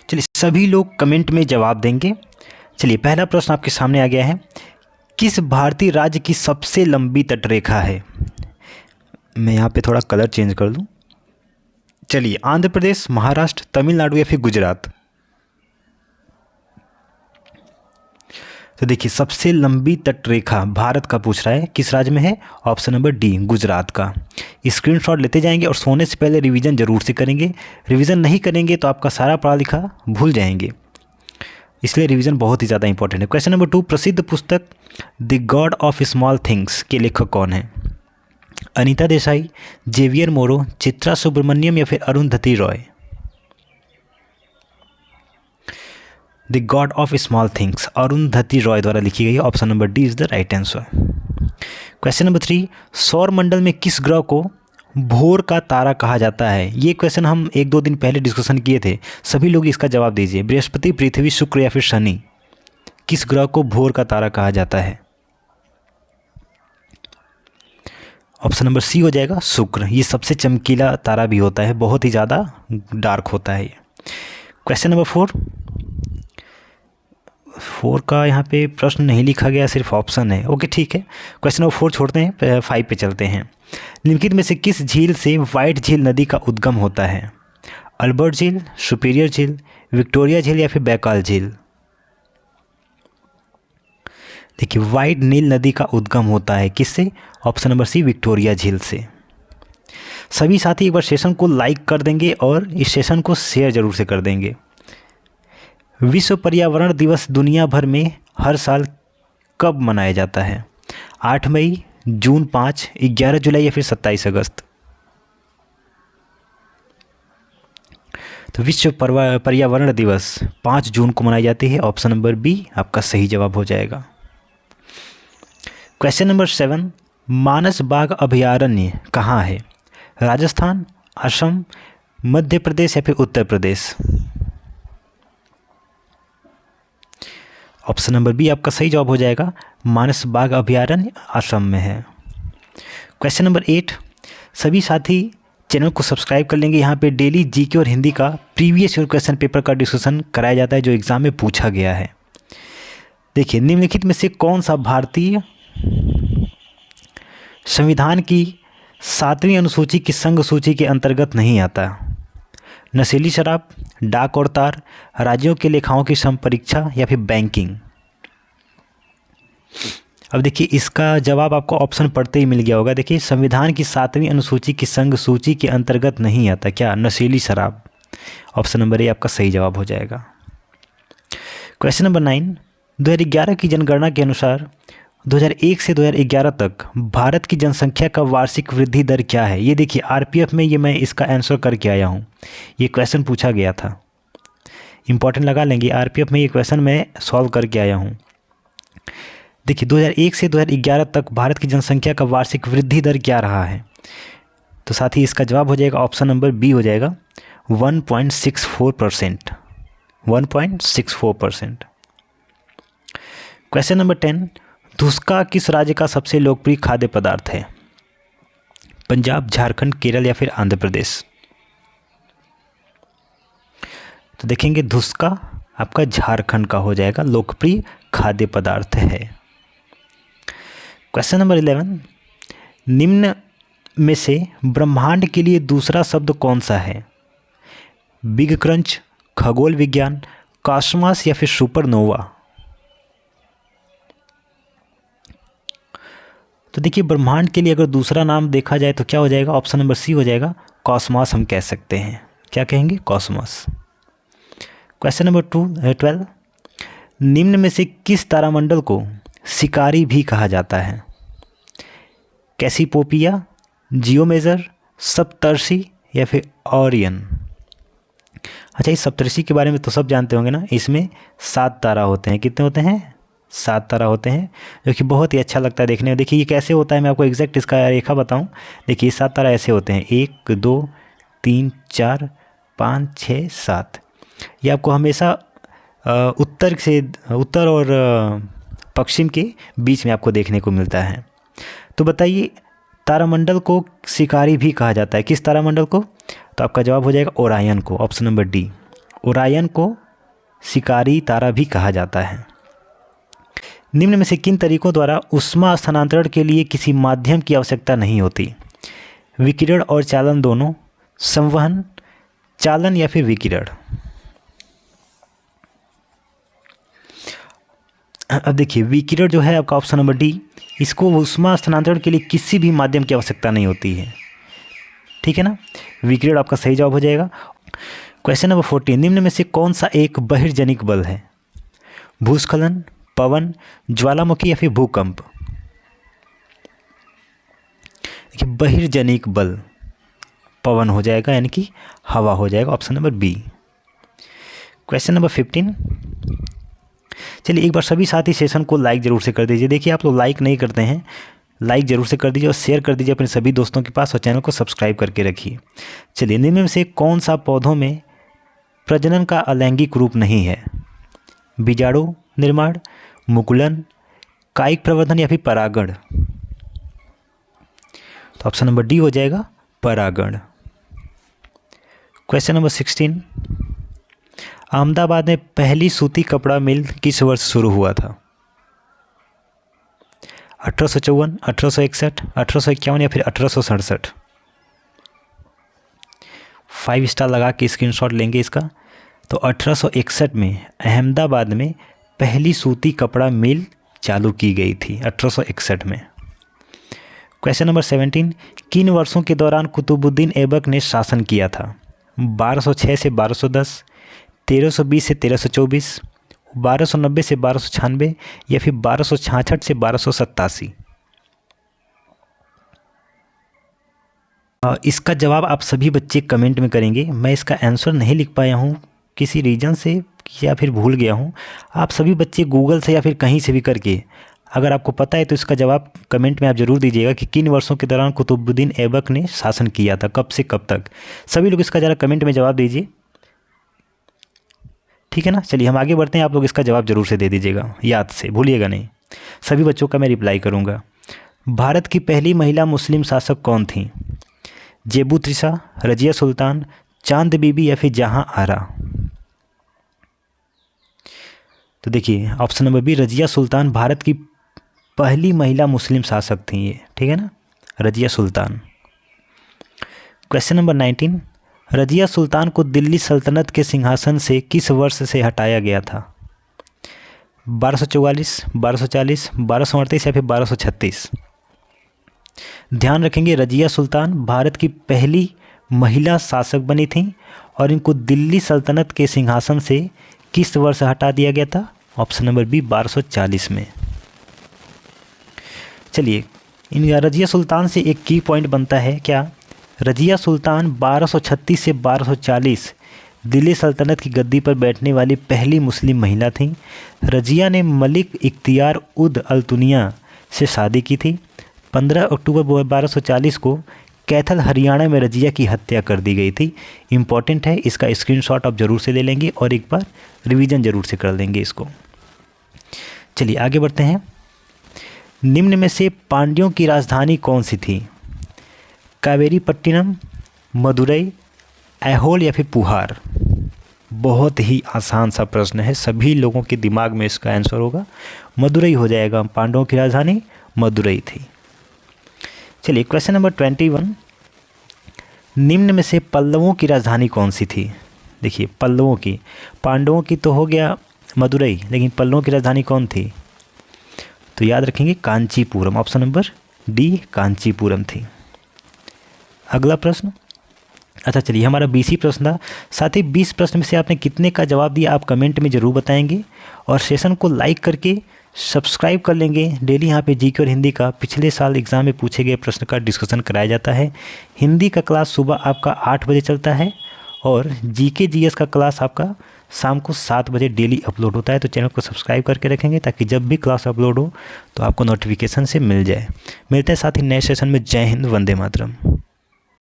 चलिए सभी लोग कमेंट में जवाब देंगे। चलिए पहला प्रश्न आपके सामने आ गया है, किस भारतीय राज्य की सबसे लंबी तटरेखा है? मैं यहाँ पे थोड़ा कलर चेंज कर दूँ। चलिए आंध्र प्रदेश, महाराष्ट्र, तमिलनाडु या फिर गुजरात? तो देखिए सबसे लंबी तटरेखा भारत का पूछ रहा है, किस राज्य में है? ऑप्शन नंबर डी, गुजरात का। स्क्रीनशॉट लेते जाएंगे और सोने से पहले रिवीजन जरूर से करेंगे। रिवीजन नहीं करेंगे तो आपका सारा पढ़ा लिखा भूल जाएंगे, इसलिए रिवीजन बहुत ही ज़्यादा इंपॉर्टेंट है। क्वेश्चन नंबर 2, प्रसिद्ध पुस्तक the God of small things के लेखक कौन है? अनीता देसाई, जेवियर मोरो, चित्रा सुब्रमण्यम या फिर Arundhati Roy? The God of small things Arundhati Roy द्वारा लिखी गई है। Option number D is the right answer. Question number 3, सौर मंडल में किस ग्रह को भोर का तारा कहा जाता है? ये क्वेश्चन हम 1-2 दिन पहले डिस्कशन किए थे, सभी लोग इसका जवाब दीजिए। बृहस्पति, पृथ्वी, शुक्र या फिर शनि? किस ग्रह को भोर का तारा कहा जाता है? ऑप्शन नंबर सी हो जाएगा, शुक्र। ये सबसे चमकीला तारा भी होता है, बहुत ही ज़्यादा डार्क होता है ये। क्वेश्चन नंबर 4 का यहाँ पे प्रश्न नहीं लिखा गया, सिर्फ ऑप्शन है। ओके ठीक है, क्वेश्चन नंबर 4 छोड़ते हैं, 5 पे चलते हैं। निम्नलिखित में से किस झील से व्हाइट झील नदी का उद्गम होता है? अल्बर्ट झील, सुपीरियर झील, विक्टोरिया झील या फिर बैकाल झील? देखिए व्हाइट नील नदी का उद्गम होता है किससे? ऑप्शन नंबर सी, विक्टोरिया झील से। सभी साथी एक बार सेशन को लाइक कर देंगे और इस सेशन को शेयर जरूर से कर देंगे। विश्व पर्यावरण दिवस दुनिया भर में हर साल कब मनाया जाता है? 8 मई, जून 5, 11 जुलाई या फिर 27 अगस्त? तो विश्व पर्यावरण दिवस 5 जून को मनाई जाती है। ऑप्शन नंबर बी आपका सही जवाब हो जाएगा। क्वेश्चन नंबर 7, मानस बाघ अभयारण्य कहाँ है? राजस्थान, असम, मध्य प्रदेश या फिर Uttar Pradesh? Option number B आपका सही जवाब हो जाएगा, मानस बाघ अभयारण्य असम में है। क्वेश्चन नंबर 8, सभी साथी चैनल को सब्सक्राइब कर लेंगे। यहाँ पे डेली जीके और हिंदी का प्रीवियस ईयर क्वेश्चन पेपर का डिस्कशन कराया जाता है जो एग्जाम में पूछा गया है। देखिए निम्नलिखित में से कौन सा भारतीय संविधान की 7वीं अनुसूची की संघ सूची के अंतर्गत नहीं आता? नशीली शराब, डाक और तार, राज्यों के लेखाओं की संपरीक्षा या फिर बैंकिंग? अब देखिए इसका जवाब आपको ऑप्शन पढ़ते ही मिल गया होगा। देखिए संविधान की 7वीं अनुसूची की संघ सूची के अंतर्गत नहीं आता क्या? नशीली शराब। ऑप्शन नंबर ए आपका सही जवाब हो जाएगा। क्वेश्चन नंबर 9, 2011 की जनगणना के अनुसार 2001 से 2011 तक भारत की जनसंख्या का वार्षिक वृद्धि दर क्या है? ये देखिए आरपीएफ में ये मैं इसका आंसर करके आया हूँ, ये क्वेश्चन पूछा गया था, इंपॉर्टेंट लगा लेंगे। आरपीएफ में ये क्वेश्चन मैं सॉल्व करके आया हूँ। देखिए 2001 से 2011 तक भारत की जनसंख्या का वार्षिक वृद्धि दर क्या रहा है? तो साथ ही इसका जवाब हो जाएगा ऑप्शन नंबर बी हो जाएगा 1.64%। 1.64%। क्वेश्चन नंबर 10, धुसका किस राज्य का सबसे लोकप्रिय खाद्य पदार्थ है? पंजाब, झारखंड, केरल या फिर आंध्र प्रदेश? तो देखेंगे धुसका आपका झारखंड का हो जाएगा, लोकप्रिय खाद्य पदार्थ है। क्वेश्चन नंबर 11, निम्न में से ब्रह्मांड के लिए दूसरा शब्द कौन सा है? बिग क्रंच, खगोल विज्ञान, कॉस्मॉस या फिर सुपरनोवा? तो देखिए ब्रह्मांड के लिए अगर दूसरा नाम देखा जाए तो क्या हो जाएगा? ऑप्शन नंबर सी हो जाएगा, कॉस्मॉस हम कह सकते हैं। क्या कहेंगे? कॉस्मॉस। क्वेश्चन नंबर 12, निम्न में से किस तारामंडल को शिकारी भी कहा जाता है? कैसीपोपिया, जियोमेजर, सप्तर्षि या फिर ओरियन? अच्छा इस सप्तर्षि के बारे में तो सब जानते होंगे ना, इसमें 7 तारा होते हैं। कितने होते हैं? 7 तारा होते हैं, जो कि बहुत ही अच्छा लगता है देखने में। देखिए ये कैसे होता है, मैं आपको एग्जैक्ट इसका रेखा बताऊं। देखिए 7 तारा ऐसे होते हैं, 1 2 3 4 5 6 7। ये आपको हमेशा उत्तर और पश्चिम के बीच में आपको देखने को मिलता है। तो बताइए तारामंडल को शिकारी भी कहा जाता है, किस तारामंडल को? तो आपका जवाब हो जाएगा ओरायन को, ऑप्शन नंबर डी, ओरायन को शिकारी तारा भी कहा जाता है। निम्न में से किन तरीकों द्वारा ऊष्मा स्थानांतरण के लिए किसी माध्यम की आवश्यकता नहीं होती? विकिरण और चालन दोनों, संवहन, चालन या फिर विकिरण। अब देखिए विकिरण जो है आपका ऑप्शन नंबर डी, इसको ऊष्मा स्थानांतरण के लिए किसी भी माध्यम की आवश्यकता नहीं होती है। ठीक है ना, विकिरण आपका सही जवाब हो जाएगा। क्वेश्चन नंबर 14, निम्न में से कौन सा एक बहिर्जनिक बल है? भूस्खलन, पवन, ज्वालामुखी या फिर भूकंप। देखिए बहिर्जनिक बल पवन हो जाएगा, यानी कि हवा हो जाएगा, option number B. Question number 15, चलिए एक बार सभी साथी सेशन को लाइक ज़रूर से कर दीजिए। देखिए आप लोग लाइक नहीं करते हैं, लाइक ज़रूर से कर दीजिए और शेयर कर दीजिए अपने सभी दोस्तों के पास और चैनल को सब्सक्राइब करके रखिए। चलिए निम्न में से कौन सा पौधों में प्रजनन का अलैंगिक रूप नहीं है? बीजाणु निर्माण, मुकुलन, कायिक प्रवर्धन या फिर परागण। तो ऑप्शन नंबर डी हो जाएगा परागण। क्वेश्चन नंबर 16, अहमदाबाद में पहली सूती कपड़ा मिल किस वर्ष शुरू हुआ था? 1854, 1861, 1851 या फिर 1867। 5 स्टार लगा के स्क्रीनशॉट लेंगे इसका। तो 1861 में अहमदाबाद में पहली सूती कपड़ा मिल चालू की गई थी, 1861 में। क्वेश्चन नंबर 17, किन वर्षों के दौरान कुतुबुद्दीन ऐबक ने शासन किया था? 1206 से 1210, 1320 से 1324, 1290 से 1296 या फिर 1266 से 1287। इसका जवाब आप सभी बच्चे कमेंट में करेंगे। मैं इसका आंसर नहीं लिख पाया हूँ किसी रीजन से या फिर भूल गया हूँ। आप सभी बच्चे गूगल से या फिर कहीं से भी करके अगर आपको पता है तो इसका जवाब कमेंट में आप ज़रूर दीजिएगा कि किन वर्षों के दौरान कुतुबुद्दीन ऐबक ने शासन किया था, कब से कब तक। सभी लोग इसका ज़रा कमेंट में जवाब दीजिए, ठीक है ना। चलिए हम आगे बढ़ते हैं, आप लोग इसका जवाब जरूर से दे दीजिएगा, याद से भूलिएगा नहीं। सभी बच्चों का मैं रिप्लाई करूँगा। भारत की पहली महिला मुस्लिम शासक कौन थी? जेबू त्रिशा, रजिया सुल्तान, चांद बीबी या फिर जहां आरा। तो देखिए option number B Razia Sultan Bharat की पहली महिला मुस्लिम शासक थी ये, ठीक है ना, रजिया सुल्तान। क्वेश्चन नंबर 19, रजिया सुल्तान को दिल्ली सल्तनत के सिंहासन से किस वर्ष से हटाया गया था? 1244, 1240, 1238 या फिर 1236। ध्यान रखेंगे रजिया सुल्तान भारत की पहली महिला शासक बनी थी और इनको दिल्ली सल्तनत के सिंहासन से किस वर्ष हटा दिया गया था? ऑप्शन नंबर बी 1240 में। चलिए इन रजिया सुल्तान से एक की पॉइंट बनता है क्या? रजिया सुल्तान 1236 से 1240 दिल्ली सल्तनत की गद्दी पर बैठने वाली पहली मुस्लिम महिला थीं। रजिया ने मलिक इख्तियार उद अल दुनिया से शादी की थी। 15 अक्टूबर 1240 को कैथल हरियाणा में रजिया की हत्या कर दी गई थी। इम्पॉर्टेंट है, इसका स्क्रीनशॉट आप ज़रूर से ले लेंगे और एक बार रिवीजन ज़रूर से कर लेंगे इसको। चलिए आगे बढ़ते हैं। निम्न में से पांड्यों की राजधानी कौन सी थी? कावेरीपट्टिनम, मदुरई, ऐहोल या फिर पुहार। बहुत ही आसान सा प्रश्न है, सभी लोगों के दिमाग में इसका आंसर होगा मदुरई हो जाएगा। पांड्यों की राजधानी मदुरई थी। चलिए क्वेश्चन नंबर 21, निम्न में से पल्लवों की राजधानी कौन सी थी? देखिए पल्लवों की, पांडवों की तो हो गया मदुरई, लेकिन पल्लवों की राजधानी कौन थी? तो याद रखेंगे Kanchipuram, option number D Kanchipuram थी। अगला प्रश्न, अच्छा चलिए हमारा 20 प्रश्न था। साथ ही 20 प्रश्न में से आपने कितने का जवाब दिया आप कमेंट में ज़रूर बताएंगे और सेशन को लाइक करके सब्सक्राइब कर लेंगे। डेली यहाँ पे जीके और हिंदी का पिछले साल एग्ज़ाम में पूछे गए प्रश्न का डिस्कशन कराया जाता है। हिंदी का क्लास सुबह आपका 8 बजे चलता है और जीके जीएस का क्लास आपका शाम को 7 बजे डेली अपलोड होता है। तो चैनल को सब्सक्राइब करके रखेंगे ताकि जब भी क्लास अपलोड हो तो आपको नोटिफिकेशन से मिल जाए। मिलते हैं साथ ही नए सेशन में। जय हिंद, वंदे मातरम।